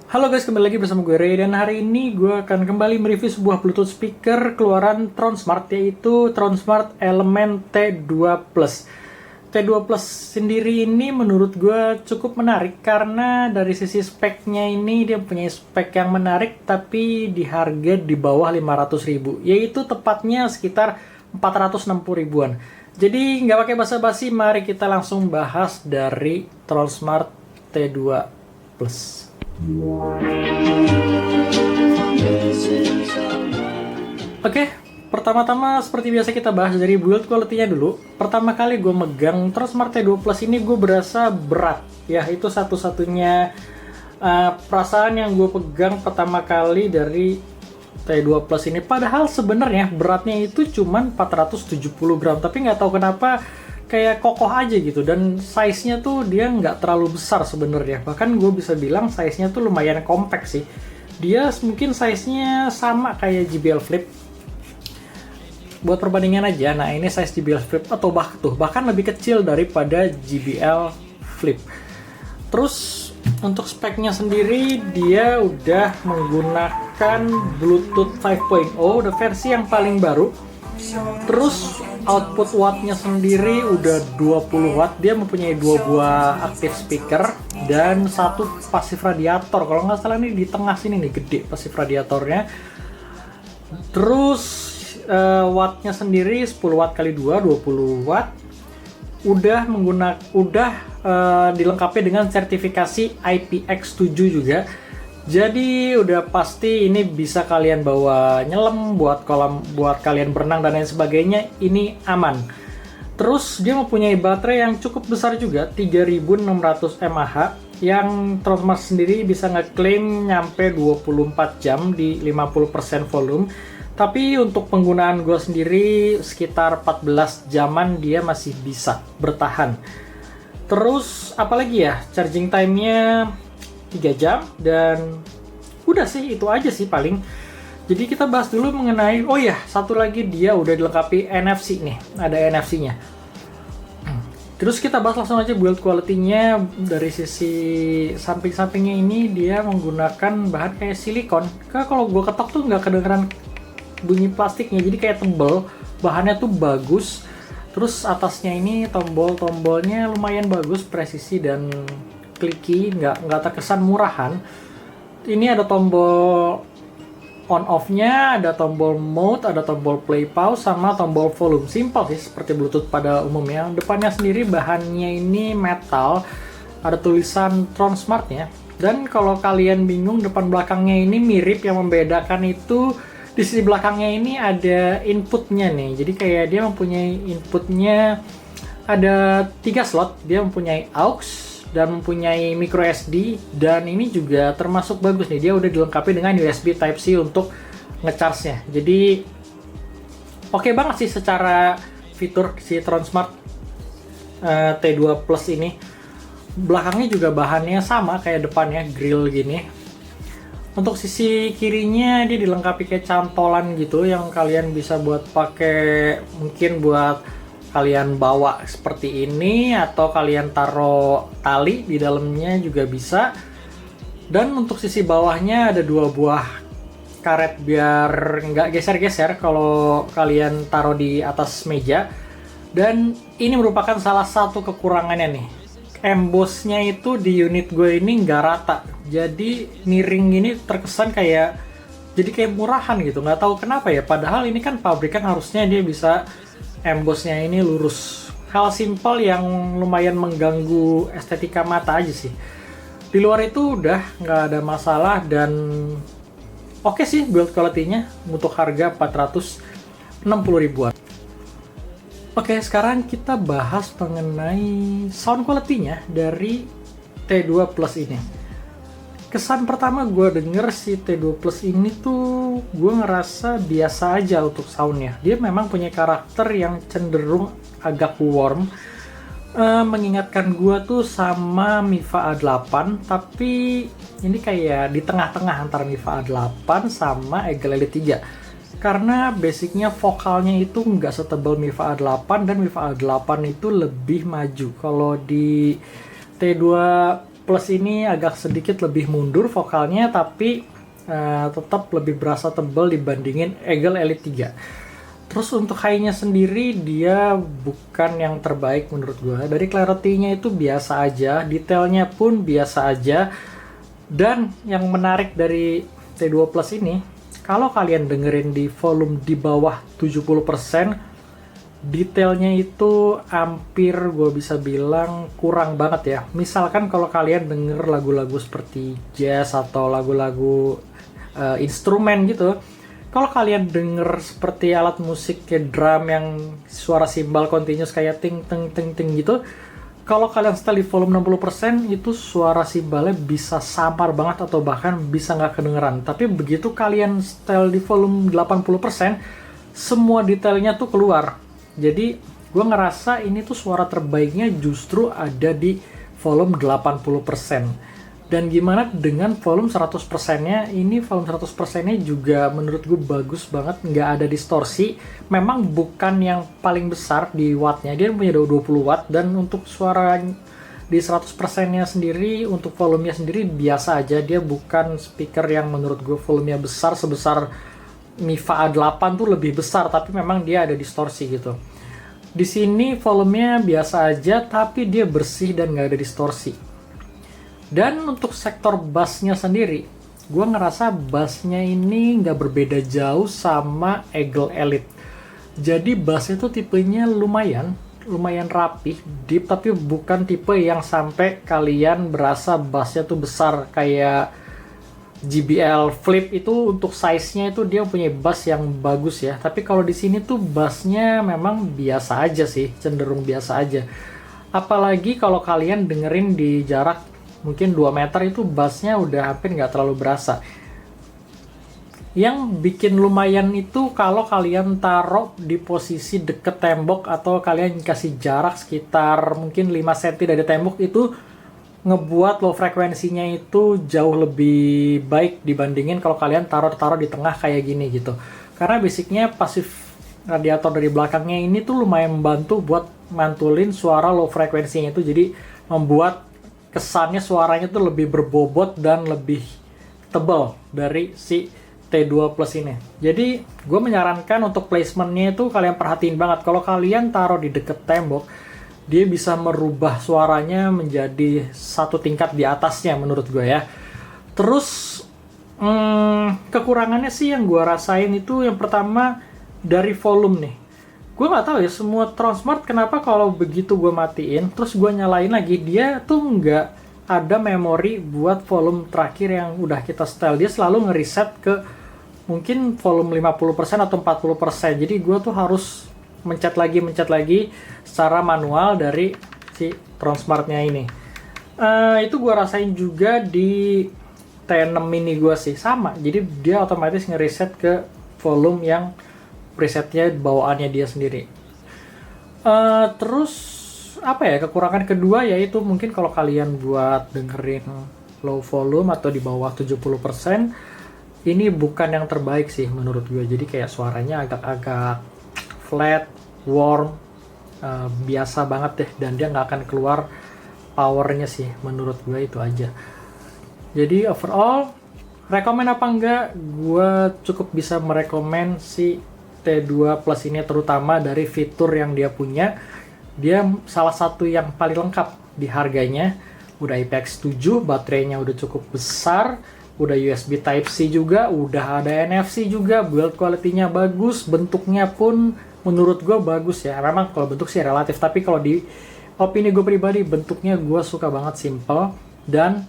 Halo guys, kembali lagi bersama gue Ray, dan hari ini gue akan kembali mereview sebuah Bluetooth speaker keluaran Tronsmart, yaitu Tronsmart Element T2 Plus. T2 Plus sendiri ini menurut gue cukup menarik karena dari sisi speknya ini dia punya spek yang menarik tapi di harga di bawah 500.000, yaitu tepatnya sekitar 460 ribuan. Jadi nggak pakai basa-basi, mari kita langsung bahas dari Tronsmart T2 Plus. Oke, pertama-tama seperti biasa kita bahas dari build quality-nya dulu. Pertama kali gue megang Tronsmart T2 Plus ini gue berasa berat. Ya, itu satu-satunya perasaan yang gue pegang pertama kali dari T2 Plus ini. Padahal sebenarnya beratnya itu cuma 470 gram, tapi nggak tahu kenapa kayak kokoh aja gitu, dan size-nya tuh dia nggak terlalu besar sebenarnya. Bahkan gue bisa bilang size-nya tuh lumayan compact sih. Dia mungkin size-nya sama kayak JBL Flip. Buat perbandingan aja, nah ini size JBL Flip atau bahkan lebih kecil daripada JBL Flip. Terus untuk speknya sendiri dia udah menggunakan Bluetooth 5.0, udah versi yang paling baru. Terus output wattnya sendiri udah 20 watt. Dia mempunyai 2 buah active speaker dan 1 pasif radiator. Kalau nggak salah ini di tengah sini nih, gede pasif radiatornya. Terus wattnya sendiri 10 watt kali 2, 20 watt. Udah dilengkapi dengan sertifikasi IPX7 juga. Jadi udah pasti ini bisa kalian bawa nyelam buat kalian berenang dan lain sebagainya, ini aman. Terus dia mempunyai baterai yang cukup besar juga, 3600 mAh, yang Tronsmart sendiri bisa ngeklaim nyampe 24 jam di 50% volume. Tapi untuk penggunaan gue sendiri sekitar 14 jaman dia masih bisa bertahan. Terus apalagi ya, charging time-nya 3 jam, dan udah sih itu aja sih paling. Jadi kita bahas dulu mengenai, oh ya, satu lagi dia udah dilengkapi NFC nih, ada NFC-nya. Terus kita bahas langsung aja build quality-nya. Dari sisi samping-sampingnya ini dia menggunakan bahan kayak silikon. Kalau gue ketok tuh nggak kedengeran bunyi plastiknya, jadi kayak tebel, bahannya tuh bagus. Terus atasnya ini tombol-tombolnya lumayan bagus, presisi dan clicky, nggak terkesan murahan. Ini ada tombol on off-nya, ada tombol mode, ada tombol play pause, sama tombol volume. Simple sih seperti Bluetooth pada umumnya. Depannya sendiri bahannya ini metal, ada tulisan Tronsmart-nya. Dan kalau kalian bingung depan belakangnya ini mirip, yang membedakan itu di sisi belakangnya ini ada inputnya nih. Jadi kayak dia mempunyai inputnya ada 3 slot. Dia mempunyai aux dan mempunyai micro SD, dan ini juga termasuk bagus nih, dia udah dilengkapi dengan USB Type-C untuk ngecharge-nya. Jadi oke banget sih secara fitur si Tronsmart T2 Plus ini. Belakangnya juga bahannya sama kayak depannya, grill gini. Untuk sisi kirinya dia dilengkapi kayak cantolan gitu yang kalian bisa buat pakai, mungkin buat kalian bawa seperti ini, atau kalian taruh tali di dalamnya juga bisa. Dan untuk sisi bawahnya ada 2 buah karet biar nggak geser-geser kalau kalian taruh di atas meja. Dan ini merupakan salah satu kekurangannya nih, embossnya itu di unit gue ini nggak rata, jadi miring ini terkesan kayak murahan gitu. Nggak tahu kenapa ya, padahal ini kan pabrikan harusnya dia bisa embossnya ini lurus. Hal simpel yang lumayan mengganggu estetika mata aja sih. Di luar itu udah nggak ada masalah, dan oke sih build quality-nya untuk harga 460 ribuan. Oke, sekarang kita bahas mengenai sound quality-nya dari T2 Plus ini. Kesan pertama gue denger si T2 Plus ini tuh gue ngerasa biasa aja untuk soundnya. Dia memang punya karakter yang cenderung agak warm, mengingatkan gue tuh sama Miva A8, tapi ini kayak di tengah-tengah antara Miva A8 sama Eagle Elite 3. Karena basicnya vokalnya itu nggak setebal Miva A8, dan Miva A8 itu lebih maju. Kalau di T2 Plus ini agak sedikit lebih mundur vokalnya, tapi tetap lebih berasa tebal dibandingin Eagle Elite 3. Terus untuk high-nya sendiri dia bukan yang terbaik menurut gue. Dari clarity-nya itu biasa aja, detailnya pun biasa aja. Dan yang menarik dari T2 Plus ini, kalau kalian dengerin di volume di bawah 70%, detailnya itu hampir gue bisa bilang kurang banget ya. Misalkan kalau kalian denger lagu-lagu seperti jazz atau lagu-lagu instrumen gitu, kalau kalian denger seperti alat musik kayak drum yang suara simbal continuous kayak ting ting ting ting gitu, kalau kalian setel di volume 60% itu suara simbalnya bisa samar banget atau bahkan bisa nggak kedengeran. Tapi begitu kalian setel di volume 80%, semua detailnya tuh keluar. Jadi gue ngerasa ini tuh suara terbaiknya justru ada di volume 80%. Dan gimana dengan volume 100%-nya? Ini volume 100%-nya juga menurut gue bagus banget, nggak ada distorsi. Memang bukan yang paling besar di wattnya, dia punya 20 watt. Dan untuk suara di 100%-nya sendiri, untuk volumenya sendiri biasa aja. Dia bukan speaker yang menurut gue volumenya besar, sebesar Mifa A8 tuh lebih besar, tapi memang dia ada distorsi gitu. Di sini volumenya biasa aja, tapi dia bersih dan nggak ada distorsi. Dan untuk sektor bassnya sendiri, gue ngerasa bassnya ini nggak berbeda jauh sama Eagle Elite. Jadi bassnya tuh tipenya lumayan rapih, deep, tapi bukan tipe yang sampai kalian berasa bassnya tuh besar kayak JBL Flip. Itu untuk size-nya itu dia punya bass yang bagus ya. Tapi kalau di sini tuh bassnya memang biasa aja sih, cenderung biasa aja. Apalagi kalau kalian dengerin di jarak mungkin 2 meter itu bassnya udah hampir nggak terlalu berasa. Yang bikin lumayan itu kalau kalian taruh di posisi deket tembok atau kalian kasih jarak sekitar mungkin 5 cm dari tembok, itu ngebuat low frekuensinya itu jauh lebih baik dibandingin kalau kalian taruh di tengah kayak gini gitu. Karena basicnya pasif radiator dari belakangnya ini tuh lumayan membantu buat mantulin suara low frekuensinya itu, jadi membuat kesannya suaranya tuh lebih berbobot dan lebih tebal dari si T2 Plus ini. Jadi gue menyarankan untuk placementnya itu kalian perhatiin banget. Kalau kalian taruh di deket tembok, dia bisa merubah suaranya menjadi satu tingkat di atasnya menurut gue ya. Terus kekurangannya sih yang gue rasain itu yang pertama dari volume nih. Gue nggak tahu ya, semua Transmart kenapa kalau begitu gue matiin terus gue nyalain lagi, dia tuh nggak ada memori buat volume terakhir yang udah kita setel. Dia selalu ngereset ke mungkin volume 50% atau 40%. Jadi gue tuh harus mencet lagi secara manual dari si Transmartnya ini. Itu gue rasain juga di T6 mini gue sih, sama. Jadi dia otomatis ngereset ke volume yang presetnya bawaannya dia sendiri. Terus apa ya, kekurangan kedua yaitu mungkin kalau kalian buat dengerin low volume atau di bawah 70%, ini bukan yang terbaik sih menurut gue. Jadi kayak suaranya agak-agak flat, warm, biasa banget deh, dan dia nggak akan keluar powernya sih menurut gue. Itu aja. Jadi overall rekomen apa enggak, gue cukup bisa merekomen si T2 Plus ini, terutama dari fitur yang dia punya. Dia salah satu yang paling lengkap di harganya. Udah IPX7, baterainya udah cukup besar, udah USB Type-C juga, udah ada NFC juga, build quality-nya bagus, bentuknya pun menurut gue bagus ya. Memang kalau bentuk sih relatif, tapi kalau di opini gue pribadi, bentuknya gue suka banget, simple. Dan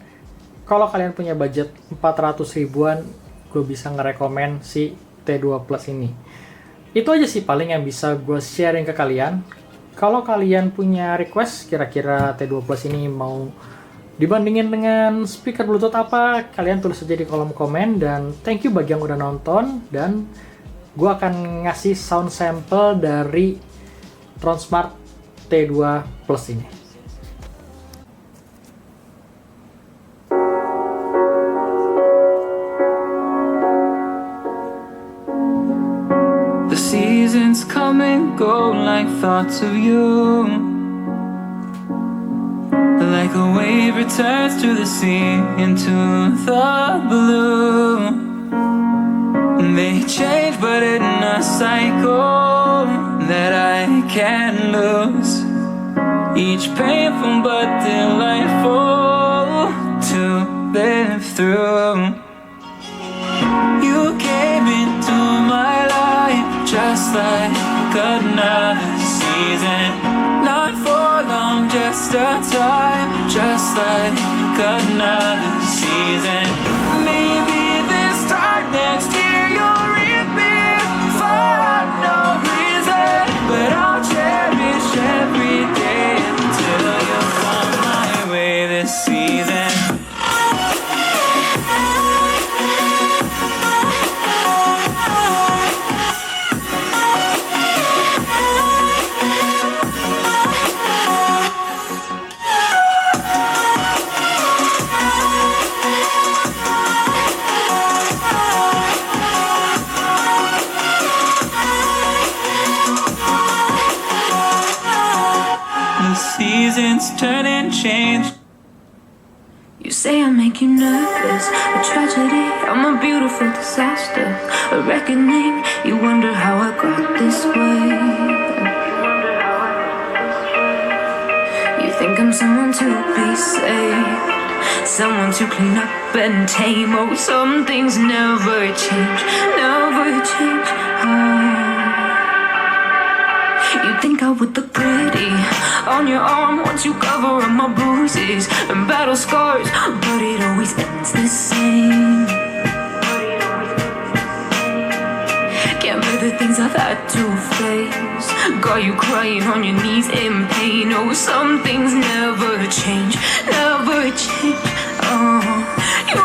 kalau kalian punya budget 400 ribuan, gue bisa ngerekomen si T2 Plus ini. Itu aja sih paling yang bisa gue sharing ke kalian. Kalau kalian punya request kira-kira T2 Plus ini mau dibandingin dengan speaker Bluetooth apa, kalian tulis aja di kolom komen. Dan thank you bagi yang udah nonton, dan gue akan ngasih sound sample dari Transmart T2 Plus ini. The seasons come and go like thoughts of you, like a wave returns to the sea, into the blue. They change but in a cycle that I can't lose. Each painful but delightful to live through. You came into my life just like another season. Not for long, just a time, just like another season. Maybe this time next year you'll reap me for no reason, but I'll cherish every day until you come my way this season. Seasons turn and change. You say I make you nervous, a tragedy, I'm a beautiful disaster, a reckoning. You wonder how I got this way. You think I'm someone to be saved, someone to clean up and tame. Oh, some things never change, never change. You think I would look pretty on your arm once you cover up my bruises and battle scars, but it always ends the same. Can't bear the things I've had to face, got you crying on your knees in pain. Oh, some things never change, never change. Oh, you